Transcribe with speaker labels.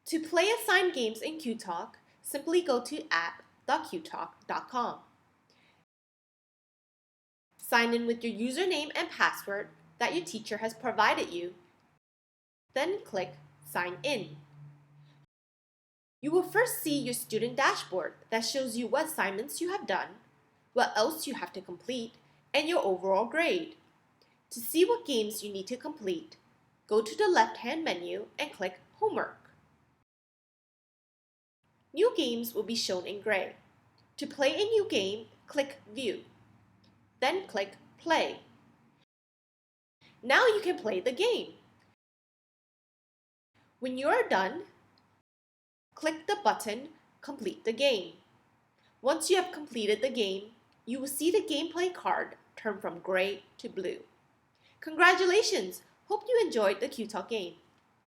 Speaker 1: To play assigned games in QTalk, simply go to app.qtalk.com. Sign in with your username and password that your teacher has provided you. Then click Sign In. You will first see your student dashboard that shows you what assignments you have done, what else you have to complete, and your overall grade. To see what games you need to complete, go to the left-hand menu and click Homework. New games will be shown in gray. To play a new game, click View. Then click Play. Now you can play the game. When you are done, click the button Complete the Game. Once you have completed the game, you will see the gameplay card turn from gray to blue. Congratulations! Hope you enjoyed the QTalk game.